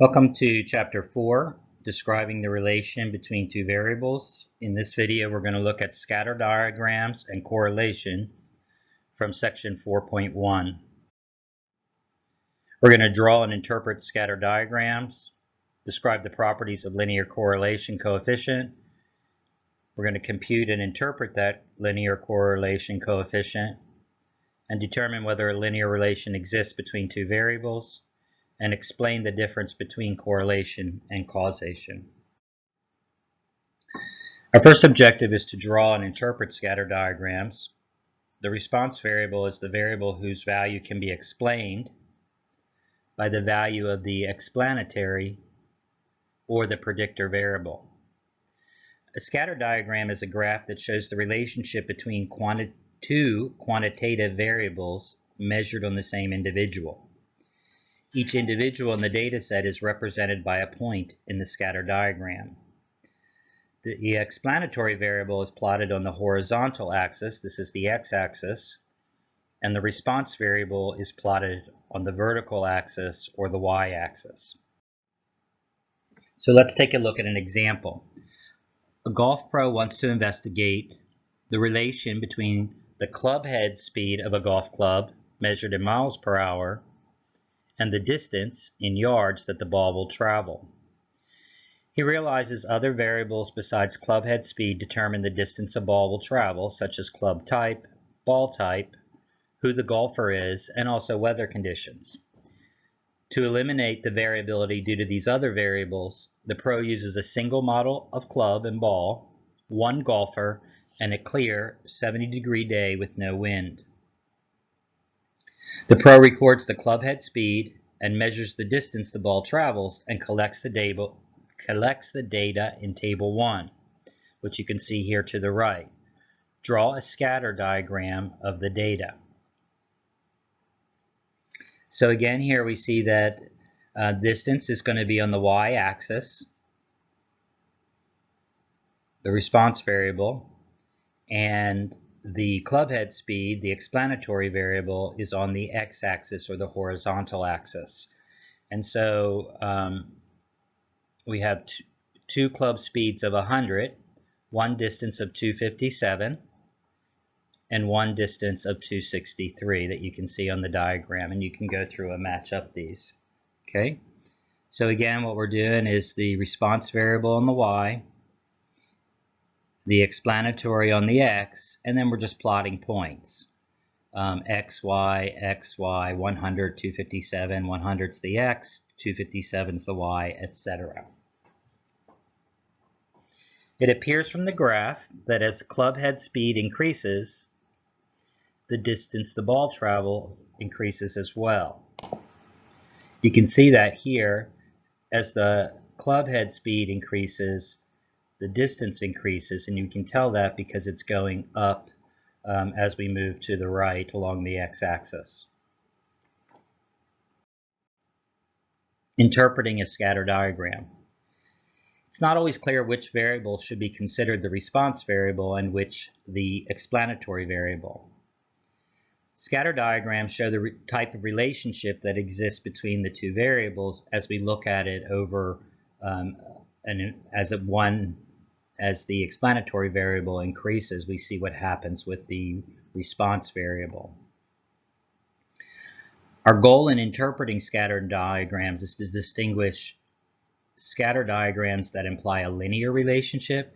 Welcome to Chapter 4, describing the relation between two variables. In this video, we're going to look at scatter diagrams and correlation from section 4.1. We're going to draw and interpret scatter diagrams, describe the properties of linear correlation coefficient. We're going to compute and interpret that linear correlation coefficient and determine whether a linear relation exists between two variables, and explain the difference between correlation and causation. Our first objective is to draw and interpret scatter diagrams. The response variable is the variable whose value can be explained by the value of the explanatory or the predictor variable. A scatter diagram is a graph that shows the relationship between two quantitative variables measured on the same individual. Each individual in the data set is represented by a point in the scatter diagram. The explanatory variable is plotted on the horizontal axis, this is the x-axis, and the response variable is plotted on the vertical axis or the y-axis. So let's take a look at an example. A golf pro wants to investigate the relation between the club head speed of a golf club, measured in miles per hour, and the distance in yards that the ball will travel. He realizes other variables besides club head speed determine the distance a ball will travel, such as club type, ball type, who the golfer is, and also weather conditions. To eliminate the variability due to these other variables, the pro uses a single model of club and ball, one golfer, and a clear 70-degree day with no wind. The pro records the club head speed and measures the distance the ball travels and collects the data in Table 1, which you can see here to the right. Draw a scatter diagram of the data. So again, here we see that distance is going to be on the y-axis, the response variable, and the club head speed, the explanatory variable, is on the x-axis or the horizontal axis. And so we have two club speeds of 100, one distance of 257, and one distance of 263 that you can see on the diagram, and you can go through and match up these. Okay, so again, what we're doing is the response variable on the y, the explanatory on the x, and then we're just plotting points. X, Y, X, Y, 100, 257, 100's the x, 257's the y, etc. It appears from the graph that as club head speed increases, the distance the ball travel increases as well. You can see that here, as the club head speed increases, the distance increases, and you can tell that because it's going up as we move to the right along the x-axis. Interpreting a scatter diagram. It's not always clear which variable should be considered the response variable and which the explanatory variable. Scatter diagrams show the type of relationship that exists between the two variables as we look at it over as the explanatory variable increases, we see what happens with the response variable. Our goal in interpreting scatter diagrams is to distinguish scatter diagrams that imply a linear relationship,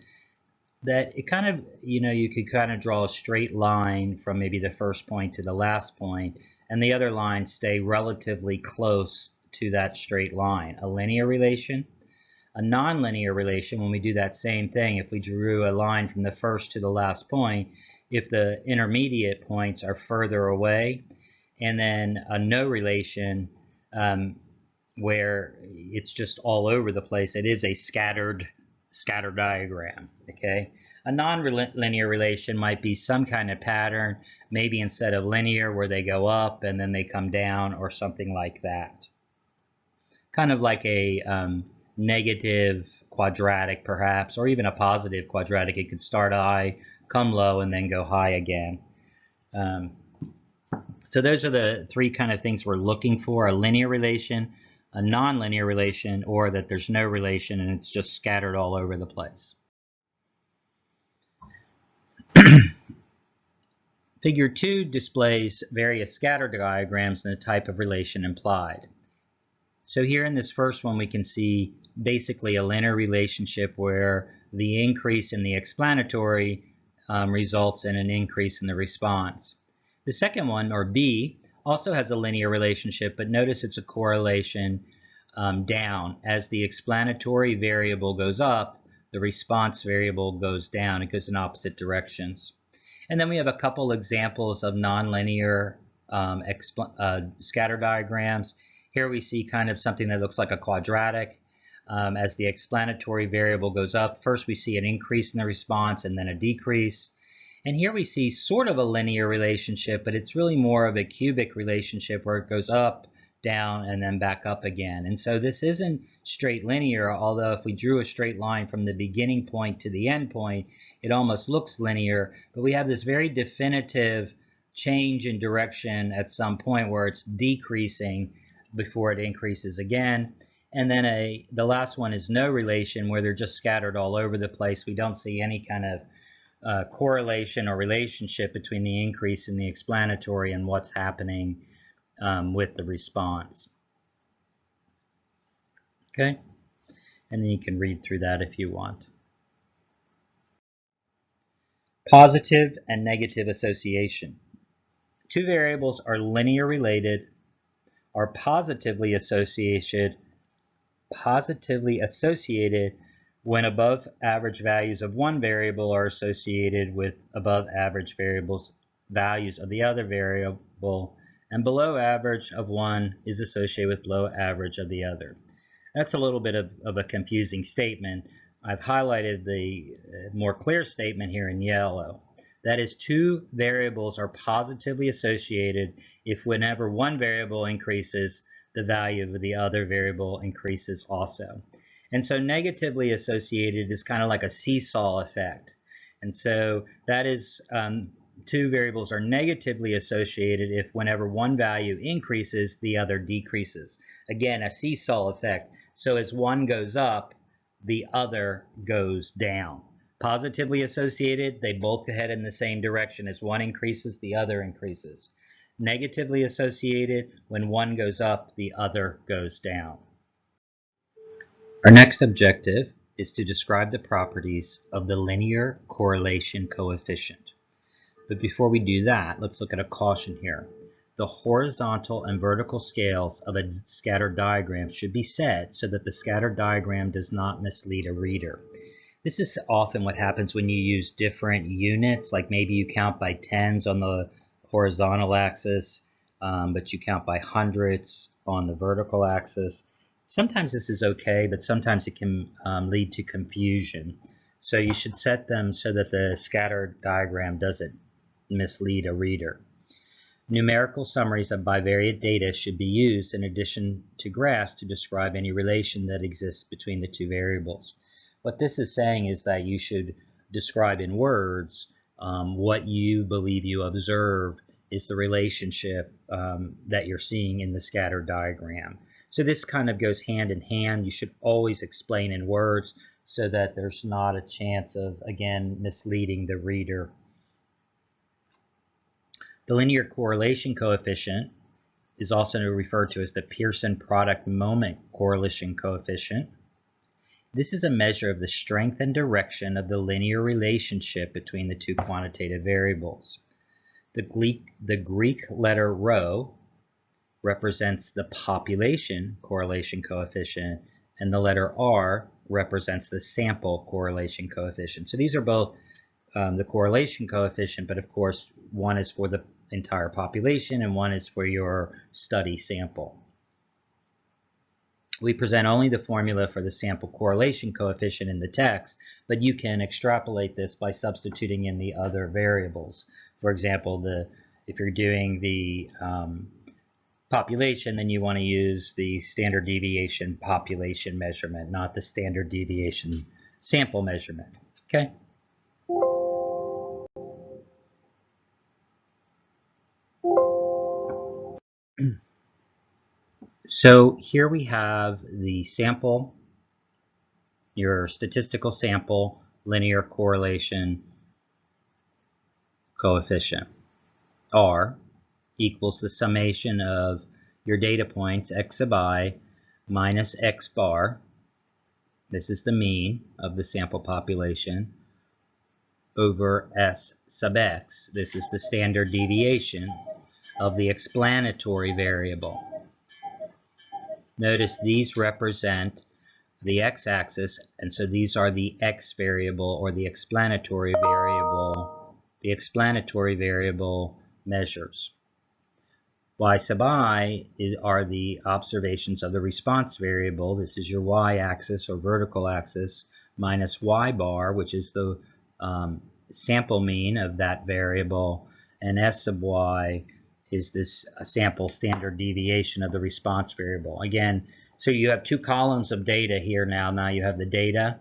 that it kind of, you could kind of draw a straight line from maybe the first point to the last point, and the other lines stay relatively close to that straight line. A linear relation. A nonlinear relation, when we do that same thing, if we drew a line from the first to the last point, if the intermediate points are further away, and then a no relation where it's just all over the place, it is a scatter diagram. Okay, a nonlinear relation might be some kind of pattern, maybe instead of linear where they go up and then they come down or something like that. Kind of like a negative quadratic perhaps, or even a positive quadratic. It could start high, come low, and then go high again. So those are the three kind of things we're looking for: a linear relation, a nonlinear relation, or that there's no relation and it's just scattered all over the place. Figure 2 displays various scatter diagrams and the type of relation implied. So here in this first one, we can see basically a linear relationship where the increase in the explanatory results in an increase in the response. The second one, or B, also has a linear relationship, but notice it's a correlation down. As the explanatory variable goes up, the response variable goes down. It goes in opposite directions. And then we have a couple examples of nonlinear scatter diagrams. Here we see kind of something that looks like a quadratic. As the explanatory variable goes up, first we see an increase in the response and then a decrease. And here we see sort of a linear relationship, but it's really more of a cubic relationship where it goes up, down, and then back up again. And so this isn't straight linear, although if we drew a straight line from the beginning point to the end point, it almost looks linear. But we have this very definitive change in direction at some point where it's decreasing before it increases again. And then the last one is no relation, where they're just scattered all over the place. We don't see any kind of correlation or relationship between the increase in the explanatory and what's happening with the response. Okay, and then you can read through that if you want. Positive and negative association. Two variables are linear related, are positively associated when above average values of one variable are associated with above average values of the other variable, and below average of one is associated with below average of the other. That's a little bit of a confusing statement. I've highlighted the more clear statement here in yellow. That is, two variables are positively associated if whenever one variable increases, the value of the other variable increases also. And so negatively associated is kind of like a seesaw effect. And so that is two variables are negatively associated if whenever one value increases, the other decreases. Again, a seesaw effect. So as one goes up, the other goes down. Positively associated, they both head in the same direction. As one increases, the other increases. Negatively associated, when one goes up, the other goes down. Our next objective is to describe the properties of the linear correlation coefficient. But before we do that, let's look at a caution here. The horizontal and vertical scales of a scatter diagram should be set so that the scatter diagram does not mislead a reader. This is often what happens when you use different units, like maybe you count by tens on the horizontal axis, but you count by hundreds on the vertical axis. Sometimes this is okay, but sometimes it can lead to confusion. So you should set them so that the scatter diagram doesn't mislead a reader. Numerical summaries of bivariate data should be used in addition to graphs to describe any relation that exists between the two variables. What this is saying is that you should describe in words what you believe you observe is the relationship that you're seeing in the scatter diagram. So this kind of goes hand in hand. You should always explain in words so that there's not a chance of, again, misleading the reader. The linear correlation coefficient is also referred to as the Pearson product moment correlation coefficient. This is a measure of the strength and direction of the linear relationship between the two quantitative variables. The Greek letter rho represents the population correlation coefficient, and the letter R represents the sample correlation coefficient. So these are both the correlation coefficient, but of course one is for the entire population and one is for your study sample. We present only the formula for the sample correlation coefficient in the text, but you can extrapolate this by substituting in the other variables. For example, if you're doing the population, then you want to use the standard deviation population measurement, not the standard deviation sample measurement. Okay? So here we have the sample, your statistical sample linear correlation coefficient. R equals the summation of your data points x sub I minus x bar. This is the mean of the sample population over S sub x. This is the standard deviation of the explanatory variable. Notice these represent the x-axis, and so these are the x variable or the explanatory variable. The explanatory variable measures. Y sub I are the observations of the response variable. This is your y-axis or vertical axis, minus y bar, which is the sample mean of that variable, and S sub y is this sample standard deviation of the response variable. Again, so you have two columns of data here now. Now you have the data,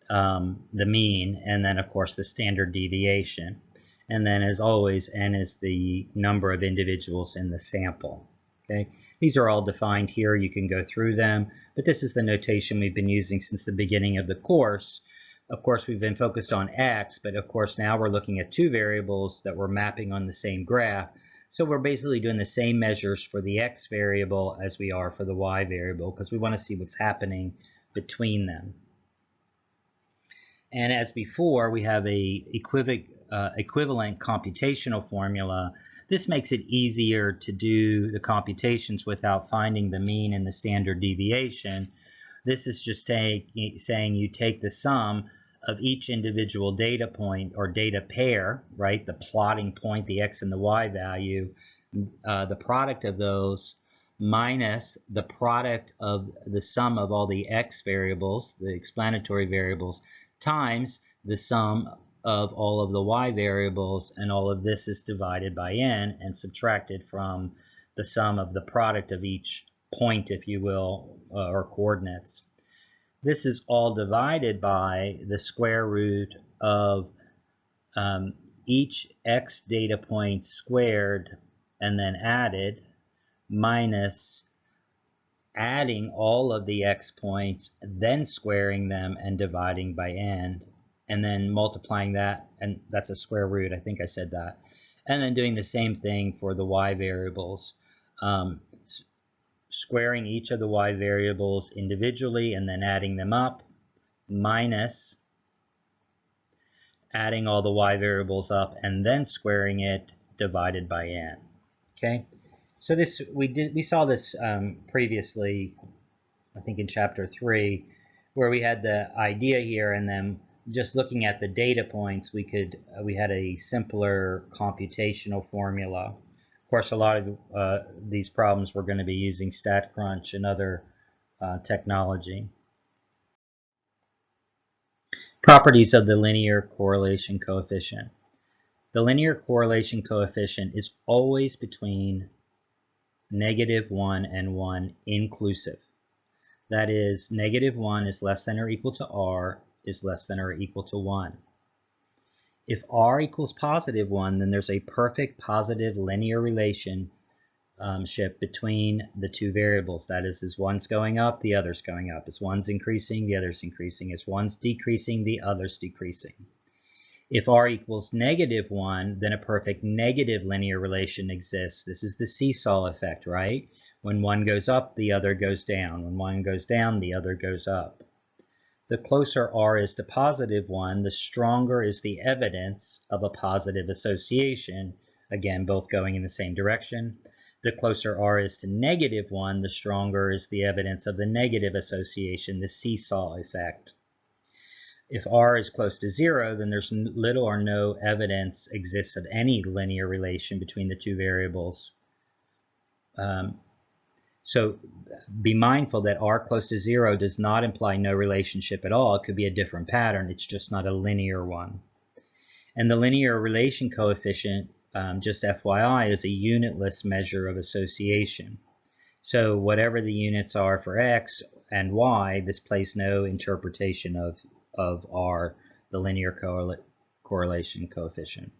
the mean, and then of course the standard deviation. And then as always, n is the number of individuals in the sample. Okay, these are all defined here. You can go through them, but this is the notation we've been using since the beginning of the course. Of course, we've been focused on x, but of course now we're looking at two variables that we're mapping on the same graph. So we're basically doing the same measures for the x variable as we are for the y variable, because we want to see what's happening between them. And as before, we have a equivalent computational formula. This makes it easier to do the computations without finding the mean and the standard deviation. This is just saying you take the sum of each individual data point or data pair, right? The plotting point, the x and the y value, the product of those minus the product of the sum of all the x variables, the explanatory variables, times the sum of all of the y variables, and all of this is divided by n and subtracted from the sum of the product of each point, if you will, or coordinates. This is all divided by the square root of each x data point squared and then added, minus adding all of the x points, then squaring them and dividing by n, and then multiplying that, and that's a square root, I think I said that, and then doing the same thing for the y variables, squaring each of the y variables individually and then adding them up, minus adding all the y variables up and then squaring it, divided by n. Okay, so this we saw this previously, I think in chapter 3, where we had the idea here, and then just looking at the data points, we had a simpler computational formula. Of course, a lot of these problems we're going to be using StatCrunch and other technology. Properties of the linear correlation coefficient. The linear correlation coefficient is always between -1 and 1 inclusive. That is, -1 is less than or equal to r is less than or equal to 1. If r equals +1, then there's a perfect positive linear relationship between the two variables. That is one's going up, the other's going up. As one's increasing, the other's increasing. As one's decreasing, the other's decreasing. If r equals -1, then a perfect negative linear relation exists. This is the seesaw effect, right? When one goes up, the other goes down. When one goes down, the other goes up. The closer r is to +1, the stronger is the evidence of a positive association. Again, both going in the same direction. The closer r is to -1, the stronger is the evidence of the negative association, the seesaw effect. If r is close to 0, then there's little or no evidence exists of any linear relation between the two variables. So be mindful that r close to 0 does not imply no relationship at all. It could be a different pattern. It's just not a linear one. And the linear relation coefficient, just FYI, is a unitless measure of association. So whatever the units are for x and y, this plays no interpretation of r, the linear correlation coefficient.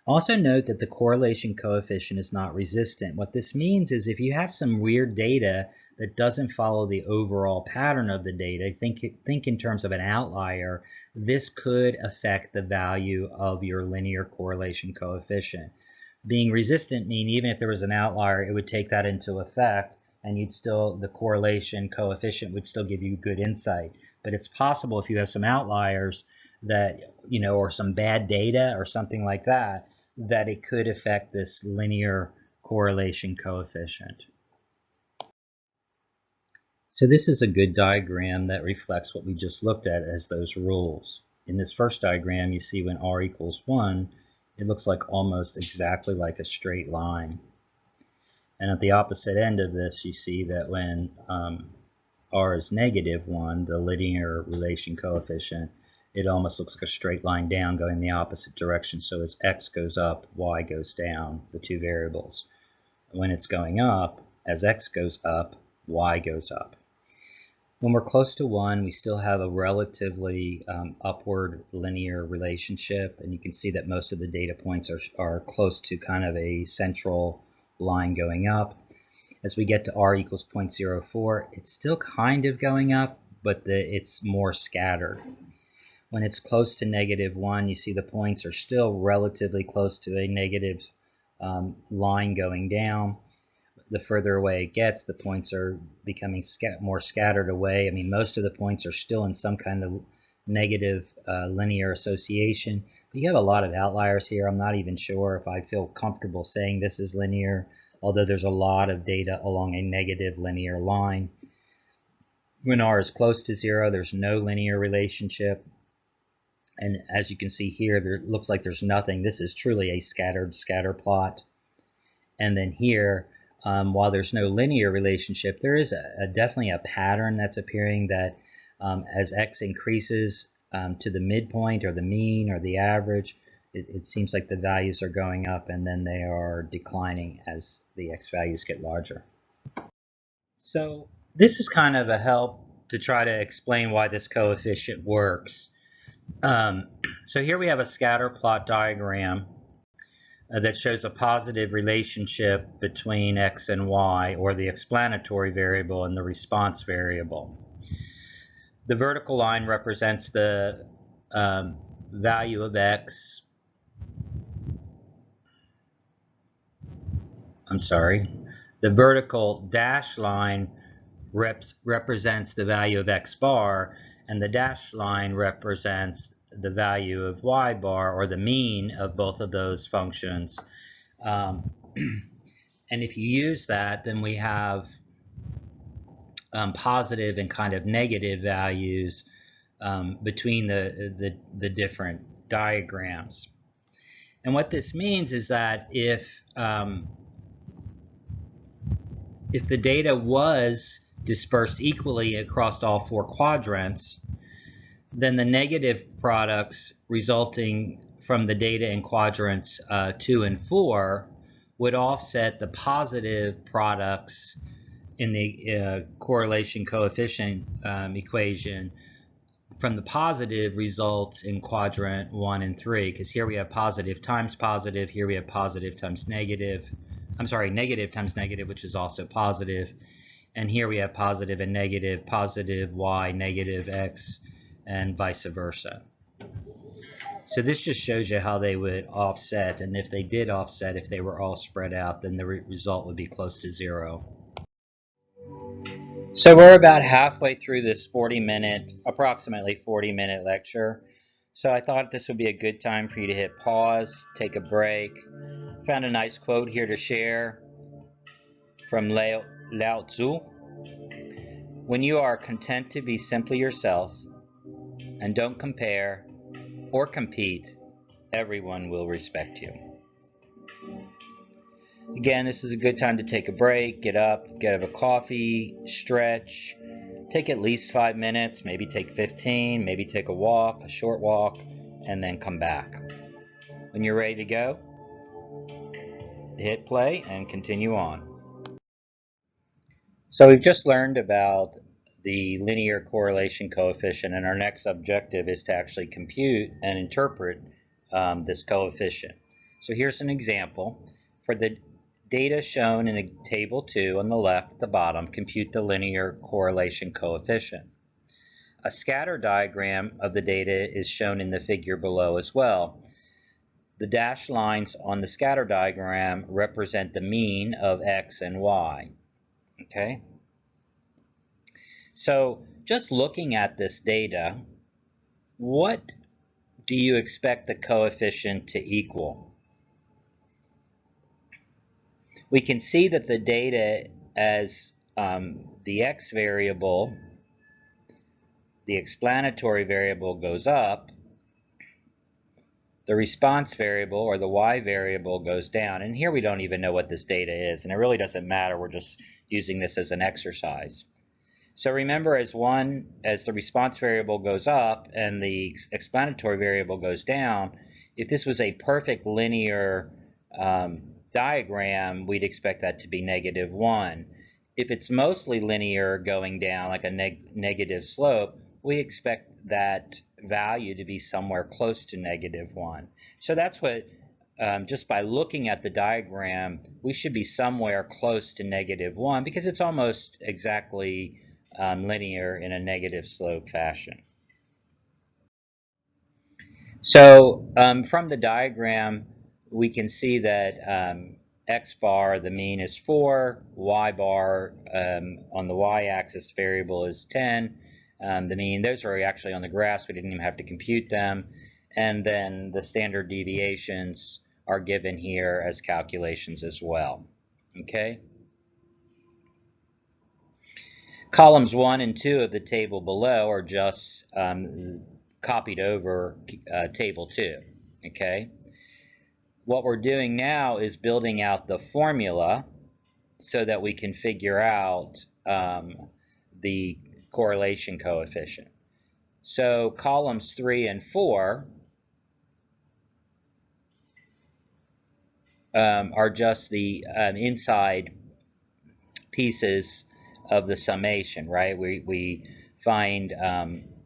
Also note that the correlation coefficient is not resistant. What this means is if you have some weird data that doesn't follow the overall pattern of the data, think in terms of an outlier, this could affect the value of your linear correlation coefficient. Being resistant means even if there was an outlier, it would take that into effect, and the correlation coefficient would still give you good insight. But it's possible if you have some outliers that, or some bad data or something like that, that it could affect this linear correlation coefficient. So this is a good diagram that reflects what we just looked at as those rules. In this first diagram, you see when r equals 1, it looks like almost exactly like a straight line. And at the opposite end of this, you see that when r is -1, the linear relation coefficient, it almost looks like a straight line down going the opposite direction. So as x goes up, y goes down, the two variables. When it's going up, as x goes up, y goes up. When we're close to 1, we still have a relatively upward linear relationship, and you can see that most of the data points are close to kind of a central line going up. As we get to r equals 0.04, it's still kind of going up, but it's more scattered. When it's close to -1, you see the points are still relatively close to a negative line going down. The further away it gets, the points are becoming more scattered away. I mean, most of the points are still in some kind of negative linear association. But you have a lot of outliers here. I'm not even sure if I feel comfortable saying this is linear, although there's a lot of data along a negative linear line. When r is close to 0, there's no linear relationship. And as you can see here, there looks like there's nothing. This is truly a scattered scatter plot. And then here, while there's no linear relationship, there is definitely a pattern that's appearing that as x increases to the midpoint or the mean or the average, it seems like the values are going up and then they are declining as the x values get larger. So this is kind of a help to try to explain why this coefficient works. So here we have a scatter plot diagram that shows a positive relationship between x and y, or the explanatory variable and the response variable. The vertical line represents the value of x. The vertical dashed line represents the value of x bar, and the dashed line represents the value of y bar, or the mean of both of those functions. And if you use that, then we have positive and kind of negative values between the different diagrams. And what this means is that if the data was dispersed equally across all 4 quadrants, then the negative products resulting from the data in quadrants 2 and 4 would offset the positive products in the correlation coefficient equation from the positive results in quadrant 1 and 3, because here we have positive times positive, here we have positive times negative. I'm sorry, negative times negative, which is also positive. And here we have positive and negative, positive y, negative x, and vice versa. So this just shows you how they would offset, and if they did offset, if they were all spread out, then the result would be close to 0. So we're about halfway through this approximately 40-minute lecture. So I thought this would be a good time for you to hit pause, take a break. Found a nice quote here to share from Lao Tzu. When you are content to be simply yourself and don't compare or compete, everyone will respect you. Again, this is a good time to take a break, get up, get a coffee, stretch, take at least 5 minutes, maybe take 15, maybe take a short walk, and then come back. When you're ready to go, hit play and continue on. So we've just learned about the linear correlation coefficient, and our next objective is to actually compute and interpret this coefficient. So here's an example. For the data shown in table 2 on the left at the bottom, compute the linear correlation coefficient. A scatter diagram of the data is shown in the figure below as well. The dashed lines on the scatter diagram represent the mean of x and y. Okay? So just looking at this data, what do you expect the coefficient to equal? We can see that the data as the x variable, the explanatory variable goes up, the response variable or the y variable goes down. And here we don't even know what this data is, and it really doesn't matter. We're just using this as an exercise. So remember, as the response variable goes up and the explanatory variable goes down, if this was a perfect linear diagram, we'd expect that to be -1. If it's mostly linear going down, like a negative slope, we expect that value to be somewhere close to -1. So that's what, just by looking at the diagram, we should be somewhere close to -1 because it's almost exactly linear in a negative slope fashion. So from the diagram, we can see that x bar, the mean is 4, y bar on the y-axis variable is 10. The mean, those are actually on the graphs, we didn't even have to compute them. And then the standard deviations are given here as calculations as well. Okay? Columns 1 and 2 of the table below are just copied over table 2. Okay? What we're doing now is building out the formula so that we can figure out the correlation coefficient. So columns 3 and 4 are just the inside pieces of the summation, right? We find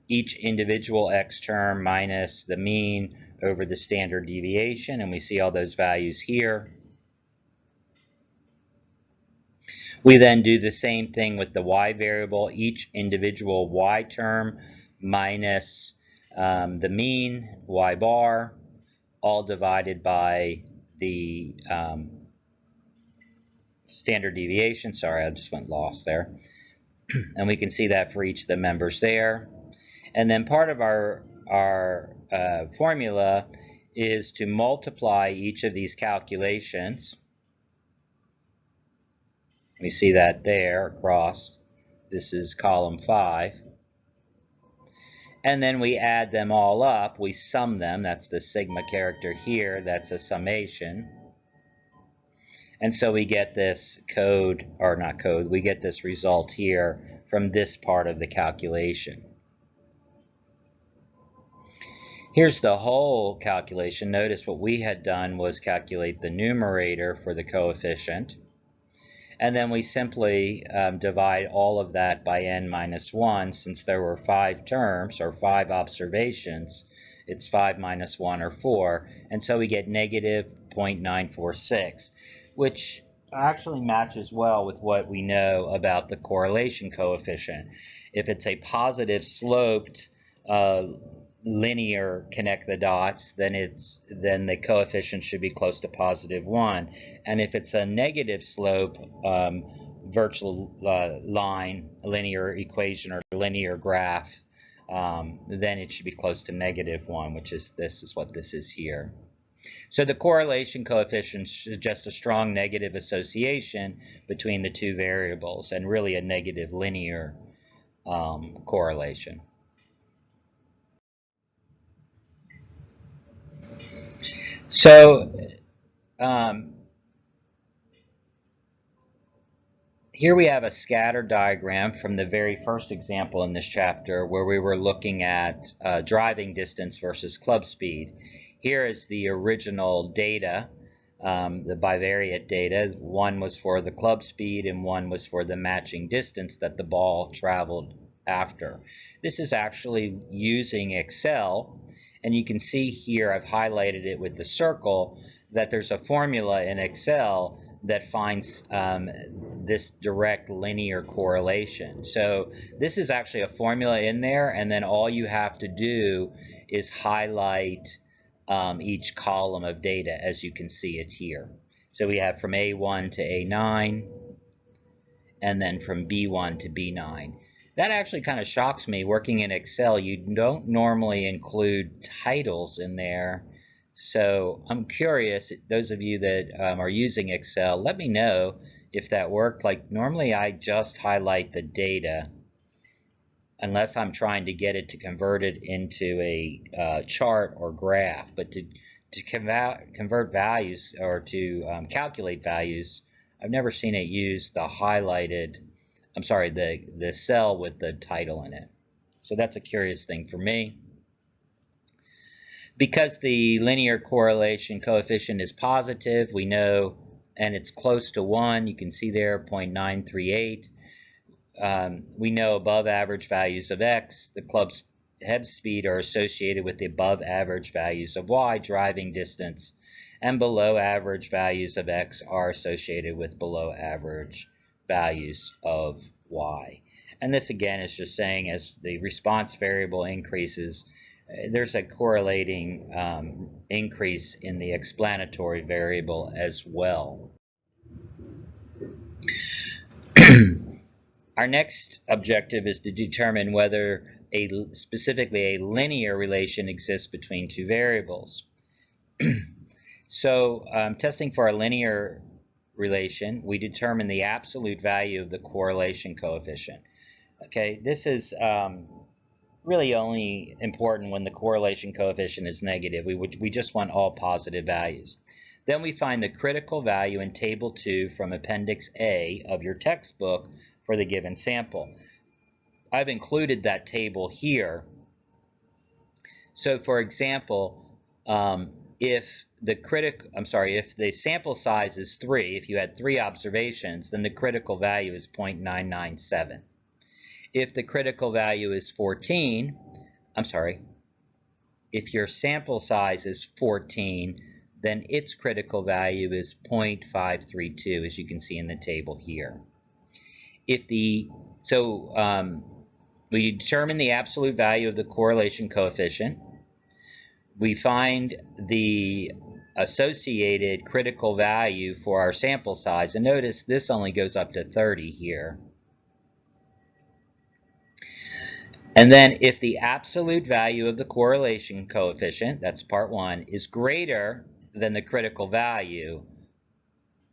each individual x term minus the mean over the standard deviation, and we see all those values here. We then do the same thing with the y variable, each individual y term minus the mean, y bar, all divided by the standard deviation. Sorry, I just went lost there. And we can see that for each of the members there. And then part of our formula is to multiply each of these calculations. We see that there across. This is column 5. And then we add them all up. We sum them. That's the sigma character here. That's a summation. And so we get this code, or not code, we get this result here from this part of the calculation. Here's the whole calculation. Notice what we had done was calculate the numerator for the coefficient. And then we simply divide all of that by n minus 1. Since there were 5 terms, or 5 observations, it's 5 minus 1, or 4. And so we get -0.946, which actually matches well with what we know about the correlation coefficient. If it's a positive sloped linear connect the dots, then the coefficient should be close to +1. And if it's a negative slope virtual line, linear equation, or linear graph, then it should be close to -1, which is what this is here. So the correlation coefficient suggests a strong negative association between the two variables, and really a negative linear correlation. So here we have a scatter diagram from the very first example in this chapter, where we were looking at driving distance versus club speed. Here is the original data, the bivariate data. One was for the club speed and one was for the matching distance that the ball traveled after. This is actually using Excel, and you can see here I've highlighted it with the circle that there's a formula in Excel that finds this direct linear correlation. So this is actually a formula in there, and then all you have to do is highlight each column of data as you can see it here. So we have from A1 to A9, and then from B1 to B9. That actually kind of shocks me. Working in Excel, you don't normally include titles in there. So I'm curious, those of you that are using Excel, let me know if that worked. Like normally I just highlight the data unless I'm trying to get it to convert it into a chart or graph. But to convert values or to calculate values, I've never seen it use the highlighted, I'm sorry, the cell with the title in it. So that's a curious thing for me. Because the linear correlation coefficient is positive, we know, and it's close to 1, you can see there 0.938. We know above average values of X, the club's head speed are associated with the above average values of Y, driving distance, and below average values of X are associated with below average values of Y. And this again is just saying as the response variable increases, there's a correlating increase in the explanatory variable as well. Our next objective is to determine whether specifically a linear relation exists between two variables. So testing for a linear relation, we determine the absolute value of the correlation coefficient. Okay, this is really only important when the correlation coefficient is negative. We just want all positive values. Then we find the critical value in Table 2 from Appendix A of your textbook for the given sample. I've included that table here. So for example, if the sample size is 3, if you had 3 observations, then the critical value is 0.997. If the critical value is 14, if your sample size is 14, then its critical value is 0.532, as you can see in the table here. We determine the absolute value of the correlation coefficient. We find the associated critical value for our sample size, and notice this only goes up to 30 here. And then if the absolute value of the correlation coefficient, that's part 1, is greater than the critical value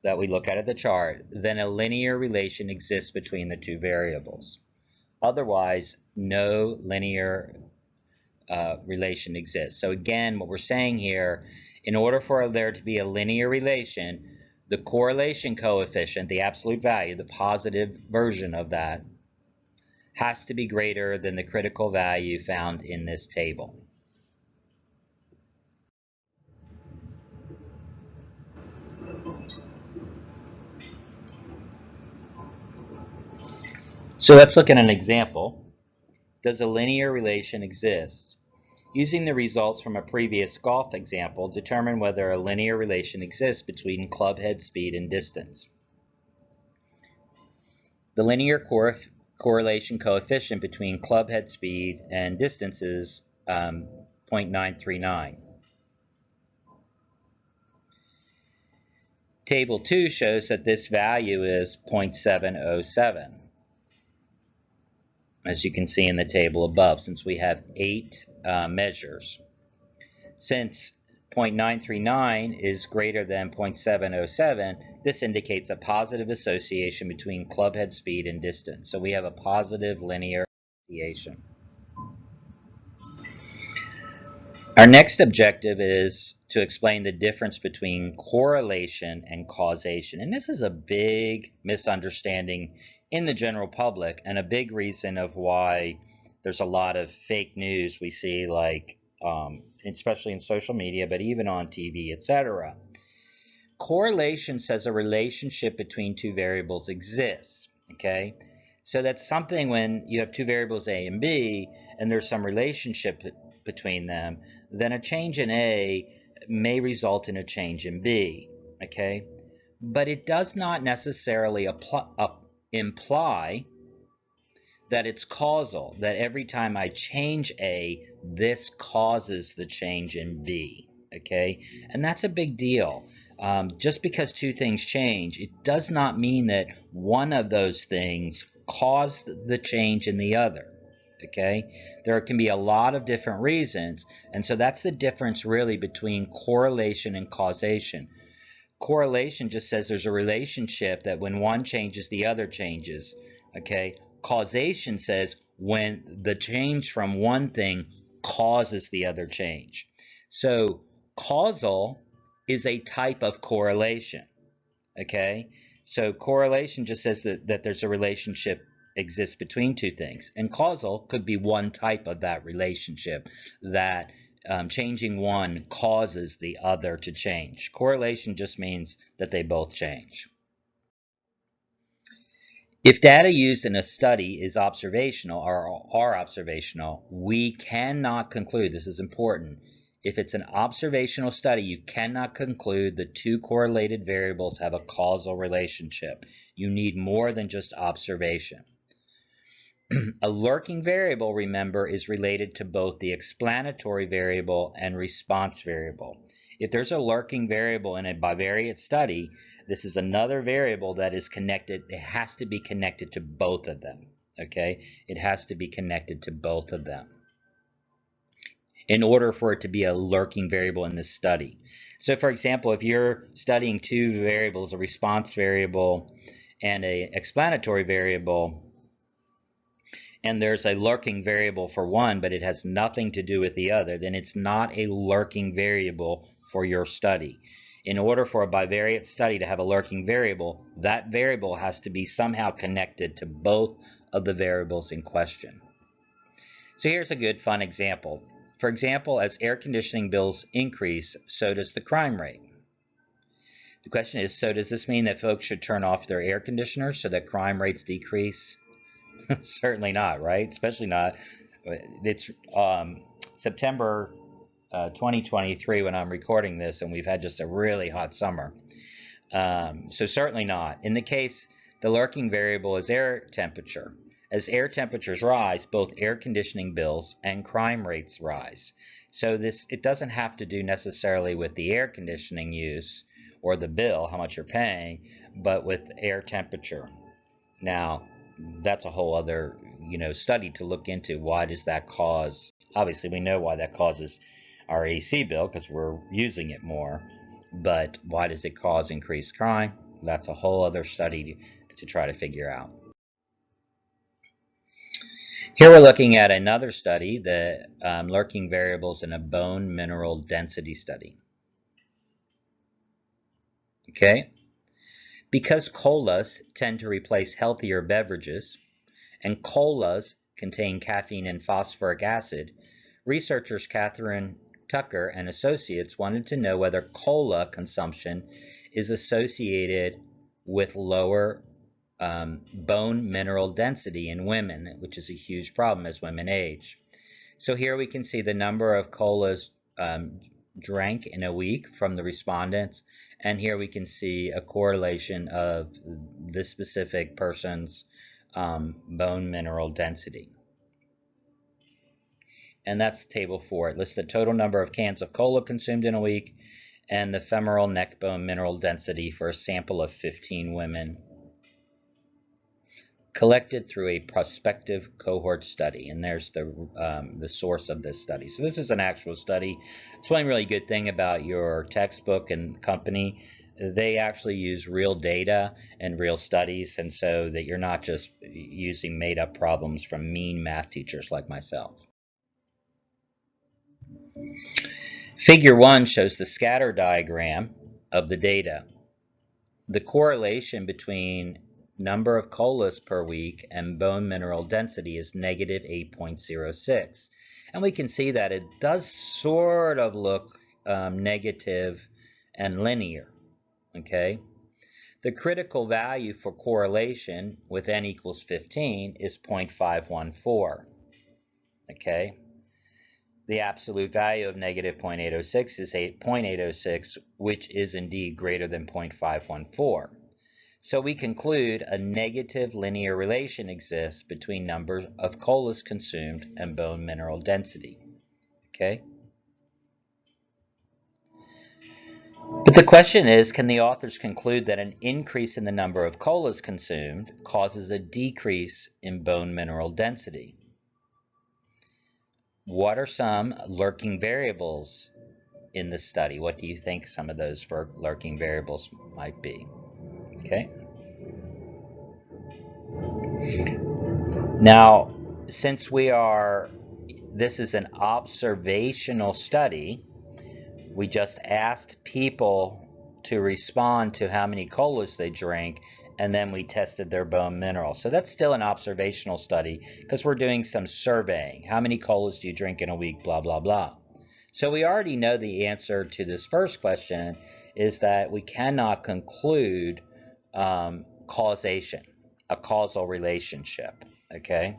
that we look at the chart, then a linear relation exists between the two variables. Otherwise, no linear relation exists. So again, what we're saying here, in order for there to be a linear relation, the correlation coefficient, the absolute value, the positive version of that, has to be greater than the critical value found in this table. So let's look at an example. Does a linear relation exist? Using the results from a previous golf example, determine whether a linear relation exists between club head speed and distance. The linear correlation coefficient between club head speed and distance is 0.939. Table 2 shows that this value is 0.707, as you can see in the table above, since we have 8 measures. Since 0.939 is greater than 0.707, this indicates a positive association between club head speed and distance. So we have a positive linear association. Our next objective is to explain the difference between correlation and causation. And this is a big misunderstanding in the general public, and a big reason of why there's a lot of fake news we see, like especially in social media, but even on TV, etc. Correlation says a relationship between two variables exists, okay? So that's something when you have two variables A and B, and there's some relationship between them, then a change in A may result in a change in B, okay? But it does not necessarily imply that it's causal, that every time I change A, this causes the change in B, okay? And that's a big deal. Just because two things change, it does not mean that one of those things caused the change in the other, okay? There can be a lot of different reasons, and so that's the difference really between correlation and causation. Correlation just says there's a relationship that when one changes, the other changes, okay? Causation says when the change from one thing causes the other change. So causal is a type of correlation, okay? So correlation just says that there's a relationship exists between two things, and causal could be one type of that relationship, that changing one causes the other to change. Correlation just means that they both change. If data used in a study is observational or are observational, we cannot conclude, this is important, if it's an observational study, you cannot conclude the two correlated variables have a causal relationship. You need more than just observation. A lurking variable, remember, is related to both the explanatory variable and response variable. If there's a lurking variable in a bivariate study, this is another variable that is connected. It has to be connected to both of them, okay? It has to be connected to both of them in order for it to be a lurking variable in this study. So for example, if you're studying two variables, a response variable and an explanatory variable, and there's a lurking variable for one, but it has nothing to do with the other, then it's not a lurking variable for your study. In order for a bivariate study to have a lurking variable, that variable has to be somehow connected to both of the variables in question. So here's a good fun example. For example, as air conditioning bills increase, so does the crime rate. The question is, so does this mean that folks should turn off their air conditioners so that crime rates decrease? Certainly not, right? Especially not. It's September 2023 when I'm recording this, and we've had just a really hot summer. So certainly not. In the case, the lurking variable is air temperature. As air temperatures rise, both air conditioning bills and crime rates rise. So it doesn't have to do necessarily with the air conditioning use or the bill, how much you're paying, but with air temperature. Now, that's a whole other, study to look into. Why does that cause? Obviously, we know why that causes our AC bill because we're using it more. But why does it cause increased crime? That's a whole other study to try to figure out. Here we're looking at another study, the lurking variables in a bone mineral density study. Okay? Because colas tend to replace healthier beverages, and colas contain caffeine and phosphoric acid, researchers Catherine Tucker and associates wanted to know whether cola consumption is associated with lower bone mineral density in women, which is a huge problem as women age. So here we can see the number of colas drank in a week from the respondents, and here we can see a correlation of this specific person's bone mineral density. And that's table 4. It lists the total number of cans of cola consumed in a week and the femoral neck bone mineral density for a sample of 15 women collected through a prospective cohort study. And there's the source of this study. So this is an actual study. It's one really good thing about your textbook and company. They actually use real data and real studies, and so that you're not just using made-up problems from mean math teachers like myself. Figure 1 shows the scatter diagram of the data. The correlation between number of colas per week and bone mineral density is negative 8.06. And we can see that it does sort of look negative and linear. Okay? The critical value for correlation with n equals 15 is 0.514. Okay? the absolute value of negative 0.806 is 0.806, which is indeed greater than 0.514. So we conclude a negative linear relation exists between numbers of colas consumed and bone mineral density. Okay? But the question is, can the authors conclude that an increase in the number of colas consumed causes a decrease in bone mineral density? What are some lurking variables in the study? What do you think some of those lurking variables might be? Okay. Now, since this is an observational study, we just asked people to respond to how many colas they drank, and then we tested their bone minerals. So that's still an observational study because we're doing some surveying. How many colas do you drink in a week? Blah, blah, blah. So we already know the answer to this first question is that we cannot conclude causation, a causal relationship, okay?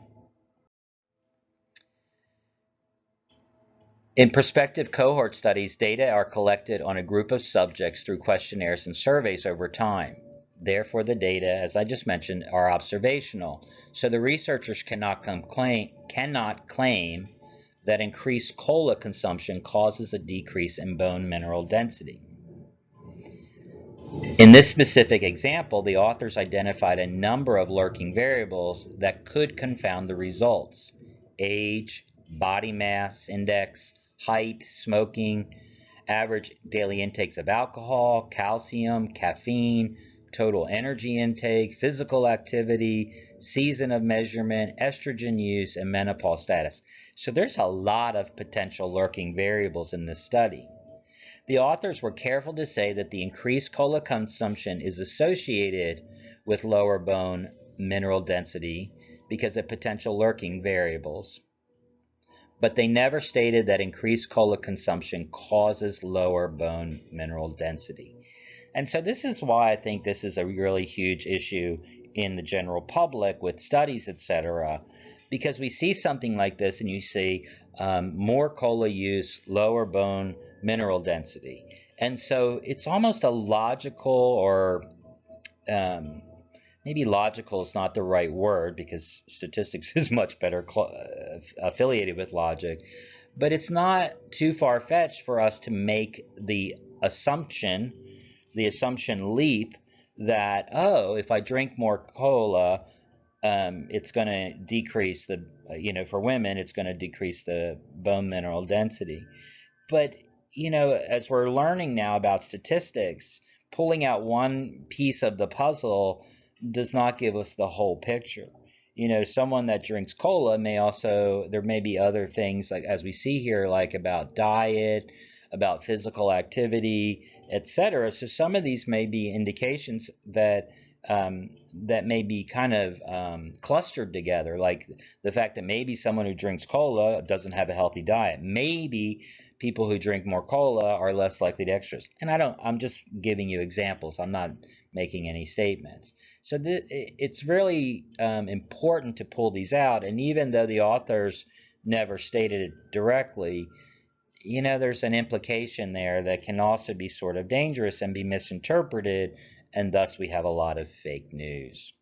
In prospective cohort studies, data are collected on a group of subjects through questionnaires and surveys over time. Therefore, the data, as I just mentioned, are observational. So the researchers cannot claim that increased cola consumption causes a decrease in bone mineral density. In this specific example, the authors identified a number of lurking variables that could confound the results: age, body mass index, height, smoking, average daily intakes of alcohol, calcium, caffeine, total energy intake, physical activity, season of measurement, estrogen use, and menopause status. So there's a lot of potential lurking variables in this study. The authors were careful to say that the increased cola consumption is associated with lower bone mineral density because of potential lurking variables. But they never stated that increased cola consumption causes lower bone mineral density. And so this is why I think this is a really huge issue in the general public with studies, etc., because we see something like this and you see more cola use, lower bone mineral density. And so it's almost a logical, or maybe logical is not the right word because statistics is much better affiliated with logic, but it's not too far-fetched for us to make the assumption leap that, oh, if I drink more cola, it's going to decrease the, for women, it's going to decrease the bone mineral density. But, as we're learning now about statistics, pulling out one piece of the puzzle does not give us the whole picture. Someone that drinks cola there may be other things, like as we see here, like about diet, about physical activity, etc. So some of these may be indications that that may be kind of clustered together, like the fact that maybe someone who drinks cola doesn't have a healthy diet. Maybe people who drink more cola are less likely to exercise. And I'm just giving you examples. I'm not making any statements. So it's really important to pull these out. And even though the authors never stated it directly, there's an implication there that can also be sort of dangerous and be misinterpreted, and thus we have a lot of fake news.